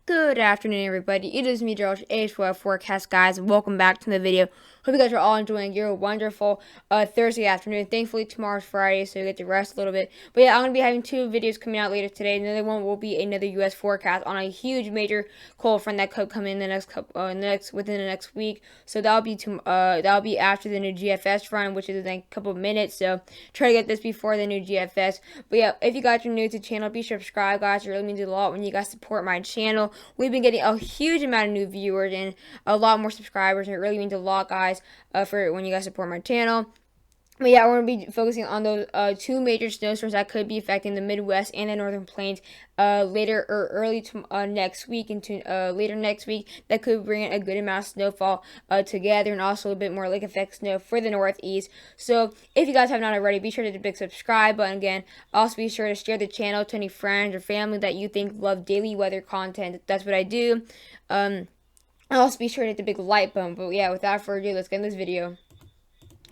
Good afternoon, everybody. It is me, George, H12 Forecast, guys, and welcome back to the video. Hope you guys are all enjoying your wonderful Thursday afternoon. Thankfully, tomorrow's Friday, so you get to rest a little bit. But yeah, I'm going to be having two videos coming out later today. Another one will be another U.S. forecast on a huge major cold front that could come in the next couple, within the next week. So that'll be after the new GFS run, which is in a couple of minutes. So try to get this before the new GFS. But yeah, if you guys are new to the channel, be sure to subscribe, guys. It really means a lot when you guys support my channel. We've been getting a huge amount of new viewers and a lot more subscribers, and it really means a lot, guys, for when you guys support my channel. But yeah, we're going to be focusing on those two major snowstorms that could be affecting the Midwest and the Northern Plains later or early next week into later next week. That could bring in a good amount of snowfall together, and also a bit more lake effect snow for the Northeast. So if you guys have not already, be sure to hit the big subscribe button again. Also be sure to share the channel to any friends or family that you think love daily weather content. That's what I do. Also be sure to hit the big like button. But yeah, without further ado, let's get in this video.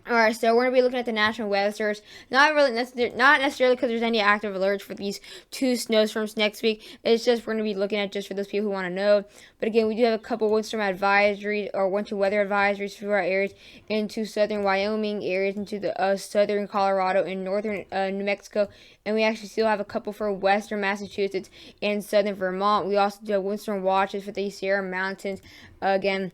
Alright, so we're going to be looking at the National Weather Service. Not necessarily because there's any active alerts for these two snowstorms next week. It's just we're going to be looking at just for those people who want to know. But again, we do have a couple windstorm advisories or winter weather advisories for our areas into southern Wyoming, areas into the southern Colorado and northern New Mexico. And we actually still have a couple for western Massachusetts and southern Vermont. We also do have windstorm watches for the Sierra Mountains. Again,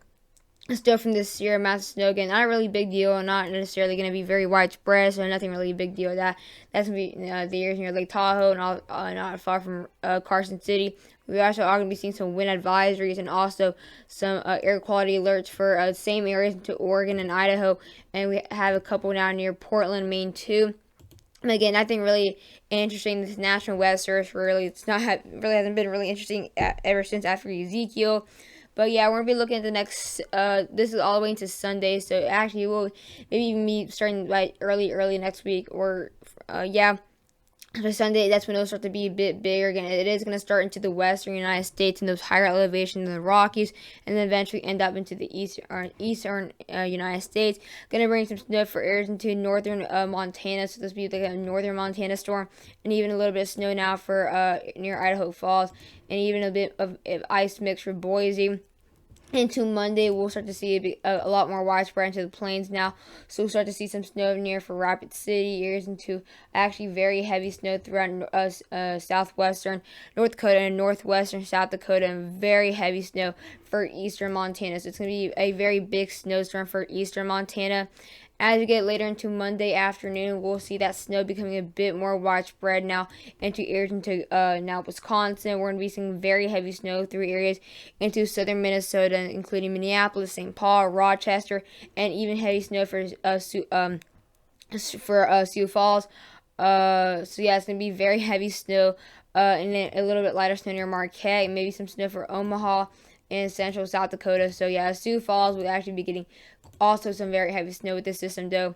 still from this Sierra Mountain snow. Again, not a really big deal, not necessarily going to be very widespread, so nothing really big deal with that. That's going to be the areas near Lake Tahoe and all, not far from Carson City. We also are going to be seeing some wind advisories and also some air quality alerts for same areas into Oregon and Idaho, and we have a couple down near Portland, Maine too. And again, nothing really interesting. This National Weather Service really hasn't been really interesting ever since after Ezekiel. But yeah, we're going to be looking at the next, this is all the way into Sunday, so actually we'll maybe even be starting like early next week, or, yeah. So Sunday, that's when it'll start to be a bit bigger. Again, it is going to start into the western United States and those higher elevations in the Rockies, and then eventually end up into the eastern United States. Going to bring some snow for areas into northern Montana, so this will be like a northern Montana storm, and even a little bit of snow now for near Idaho Falls, and even a bit of ice mix for Boise. Into Monday, we'll start to see a lot more widespread into the plains now. So we'll start to see some snow near for Rapid City, areas into actually very heavy snow throughout southwestern North Dakota and northwestern South Dakota, and very heavy snow for eastern Montana. So it's going to be a very big snowstorm for eastern Montana. As we get later into Monday afternoon, we'll see that snow becoming a bit more widespread now into areas into now Wisconsin. We're going to be seeing very heavy snow through areas into southern Minnesota, including Minneapolis, St. Paul, Rochester, and even heavy snow for Sioux Falls. So yeah, it's going to be very heavy snow, and then a little bit lighter snow near Marquette, and maybe some snow for Omaha in central South Dakota. So yeah, Sioux Falls will actually be getting also some very heavy snow with this system, though.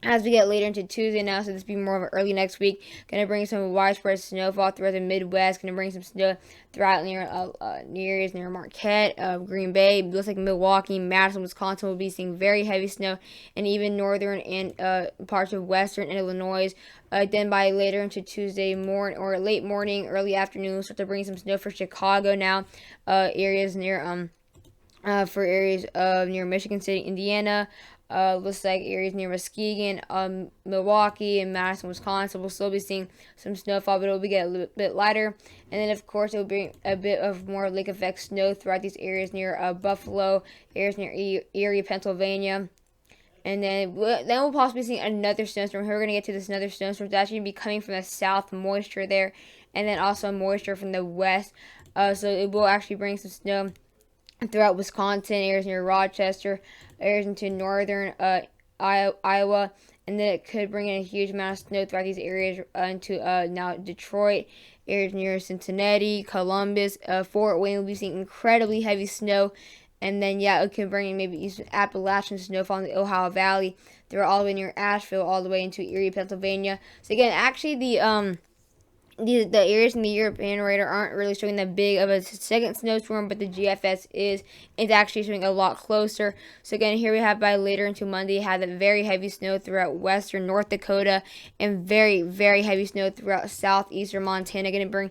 As we get later into Tuesday now, so this will be more of an early next week, going to bring some widespread snowfall throughout the Midwest, going to bring some snow throughout near areas near Marquette, Green Bay. It looks like Milwaukee, Madison, Wisconsin will be seeing very heavy snow, and even northern and parts of western Illinois. Then by later into Tuesday morning or late morning, early afternoon, we'll start to bring some snow for Chicago now, areas near for areas near Michigan City, Indiana. Looks like areas near Muskegon, Milwaukee, and Madison, Wisconsin will still be seeing some snowfall, but it will get a little bit lighter. And then, of course, it will bring a bit of more lake effect snow throughout these areas near Buffalo, areas near Erie, Pennsylvania. And then we'll possibly see another snowstorm. We're going to get to this another snowstorm. It's actually going to be coming from the south, moisture there, and then also moisture from the west. So it will actually bring some snow throughout Wisconsin, areas near Rochester, areas into northern Iowa, and then it could bring in a huge amount of snow throughout these areas into now Detroit, areas near Cincinnati, Columbus, Fort Wayne will be seeing incredibly heavy snow, and then yeah, it can bring in maybe eastern Appalachian snowfall in the Ohio Valley. They're all the way near Asheville, all the way into Erie, Pennsylvania. So again, actually the the areas in the European radar aren't really showing that big of a second snowstorm, but the GFS is. It's actually showing a lot closer. So again, here we have by later into Monday, have that very heavy snow throughout western North Dakota and very, very heavy snow throughout southeastern Montana. Going to bring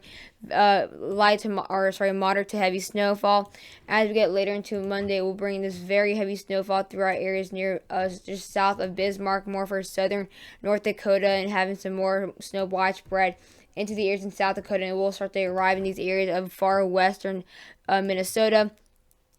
moderate to heavy snowfall. As we get later into Monday, we'll bring this very heavy snowfall throughout areas near just south of Bismarck, more for southern North Dakota, and having some more snow widespread into the areas in South Dakota, and will start to arrive in these areas of far western Minnesota.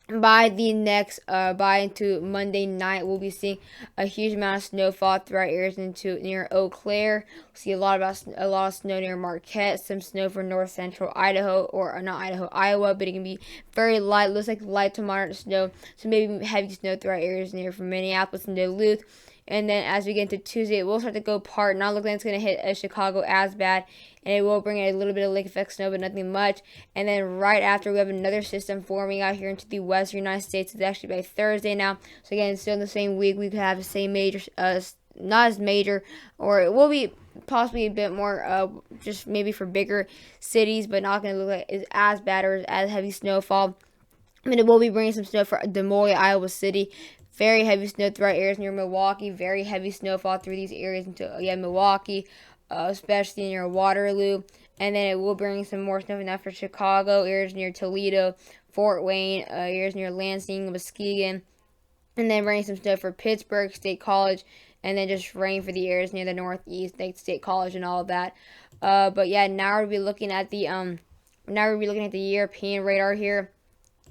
By into Monday night, we'll be seeing a huge amount of snowfall throughout areas into near Eau Claire. We'll see a lot of snow near Marquette, some snow for north central Idaho, or not Idaho, Iowa, but it can be very light. Looks like light to moderate snow, so maybe heavy snow throughout areas near from Minneapolis and Duluth. And then as we get into Tuesday, it will start to go part. Not looking like it's going to hit Chicago as bad. And it will bring a little bit of lake effect snow, but nothing much. And then right after, we have another system forming out here into the western United States. It's actually by Thursday now. So again, still in the same week, we could have the same major, not as major, or it will be possibly a bit more, just maybe for bigger cities, but not going to look like it's as bad or as heavy snowfall. I mean, it will be bringing some snow for Des Moines, Iowa City. Very heavy snow throughout areas near Milwaukee. Very heavy snowfall through these areas into Milwaukee, especially near Waterloo. And then it will bring some more snow now for Chicago, areas near Toledo, Fort Wayne, areas near Lansing, Muskegon. And then bring some snow for Pittsburgh State College. And then just rain for the areas near the Northeast, like State College and all of that. But yeah, now we'll be looking at the European radar here.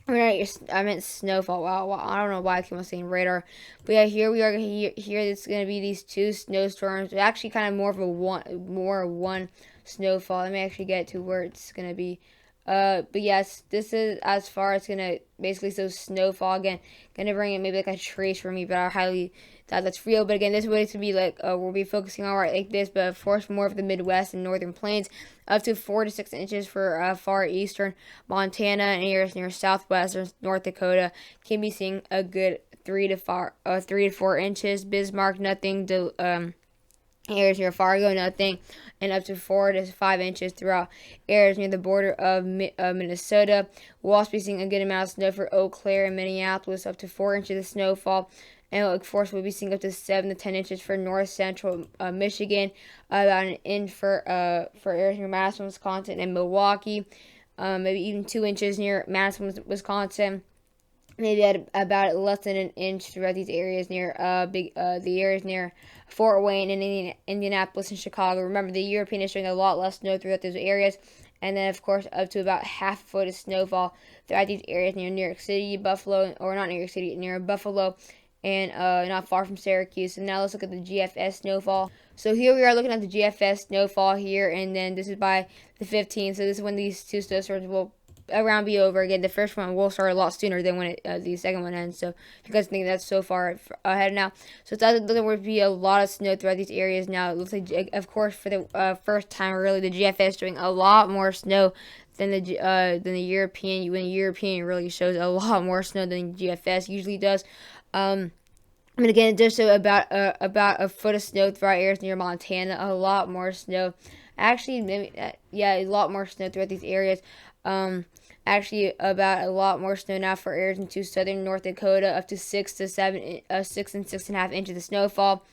I meant snowfall. Wow, I don't know why I keep on saying radar. But yeah, here we are. Here it's going to be these two snowstorms. Actually, kind of more of one snowfall. Let me actually get to where it's going to be. But yes, this is as far as going to basically so snowfall again. Going to bring it maybe like a trace for me, but I highly doubt that's real. But again, this is what it's going to be like. We'll be focusing on right like this, but of course more of the Midwest and Northern Plains, up to 4 to 6 inches for far eastern Montana and areas near southwestern North Dakota. Can be seeing a good 3 to 4 inches. Bismarck, nothing. Areas near Fargo, nothing, and up to 4 to 5 inches throughout areas near the border of Minnesota. We'll also be seeing a good amount of snow for Eau Claire and Minneapolis, up to 4 inches of snowfall. And of course, we'll be seeing up to 7 to 10 inches for north central Michigan, about an inch for areas near Madison, Wisconsin, and Milwaukee. Maybe even 2 inches near Madison, Wisconsin. Maybe at about less than an inch throughout these areas near the areas near Fort Wayne and Indianapolis and Chicago. Remember, the European is showing a lot less snow throughout those areas. And then, of course, up to about half a foot of snowfall throughout these areas near New York City, Buffalo, or not New York City, near Buffalo, and not far from Syracuse. And now let's look at the GFS snowfall. So here we are looking at the GFS snowfall here, and then this is by the 15th. So this is when these two snowstorms will around be over. Again, the first one will start a lot sooner than when the second one ends. So if you guys think that's so far ahead now, so it's looking to be a lot of snow throughout these areas now. It looks like, of course, for the first time, really, the GFS doing a lot more snow than the European. When the European really shows a lot more snow than the GFS usually does. And again, just about a foot of snow throughout areas near Montana. A lot more snow. Actually, maybe a lot more snow throughout these areas. Actually, about a lot more snow now for areas into southern North Dakota, up to 6 and 6.5 inches of snowfall.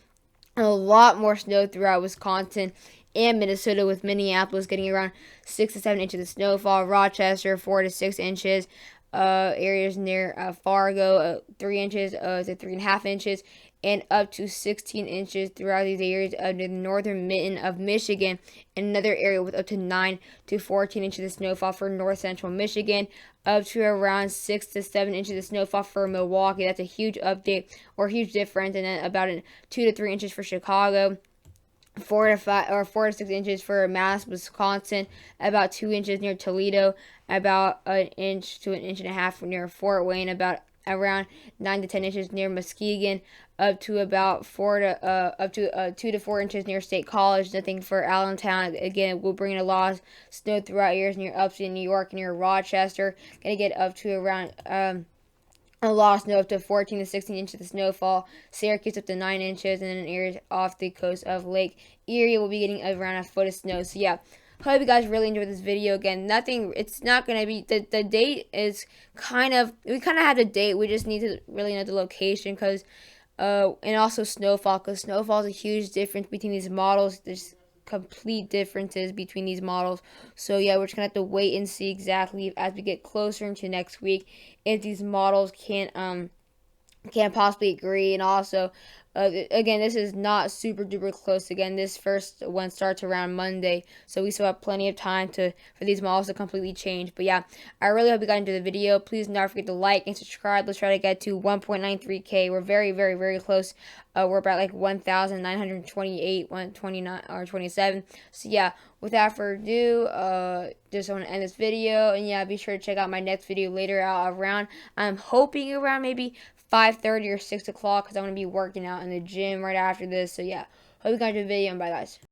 A lot more snow throughout Wisconsin and Minnesota, with Minneapolis getting around 6 to 7 inches of snowfall. Rochester, 4 to 6 inches. Areas near Fargo, 3 inches to 3.5 inches. And up to 16 inches throughout these areas of the northern mitten of Michigan, and another area with up to 9 to 14 inches of snowfall for north central Michigan, up to around 6 to 7 inches of snowfall for Milwaukee. That's a huge update or huge difference. And then about 2 to 3 inches for Chicago, 4 to 6 inches for Madison, Wisconsin, about 2 inches near Toledo, about an inch to an inch and a half near Fort Wayne, about around 9 to 10 inches near Muskegon, up to about 2 to 4 inches near State College. Nothing for Allentown. Again, we'll bring a lot of snow throughout areas near upstate New York, near Rochester. Gonna get up to around a lot of snow, up to 14 to 16 inches of snowfall. Syracuse up to 9 inches, and then areas off the coast of Lake Erie will be getting around a foot of snow. So yeah, Hope you guys really enjoyed this video. Again, it's not going to be, the date is we kind of have the date. We just need to really know the location because, and also snowfall, because snowfall is a huge difference between these models. There's complete differences between these models. So yeah, we're just gonna have to wait and see exactly as we get closer into next week if these models can't possibly agree. And also, again, this is not super duper close. Again, this first one starts around Monday, so we still have plenty of time for these models to completely change. But yeah, I really hope you got into the video. Please do not forget to like and subscribe. Let's try to get to 1.93k. We're very, very, very close. We're about like 1,928, 129 or 27. So yeah, without further ado, just want to end this video. And yeah, be sure to check out my next video later out around, I'm hoping around maybe 5:30 or 6 o'clock, because I'm going to be working out in the gym right after this. So yeah, hope you guys enjoyed the video, and bye guys.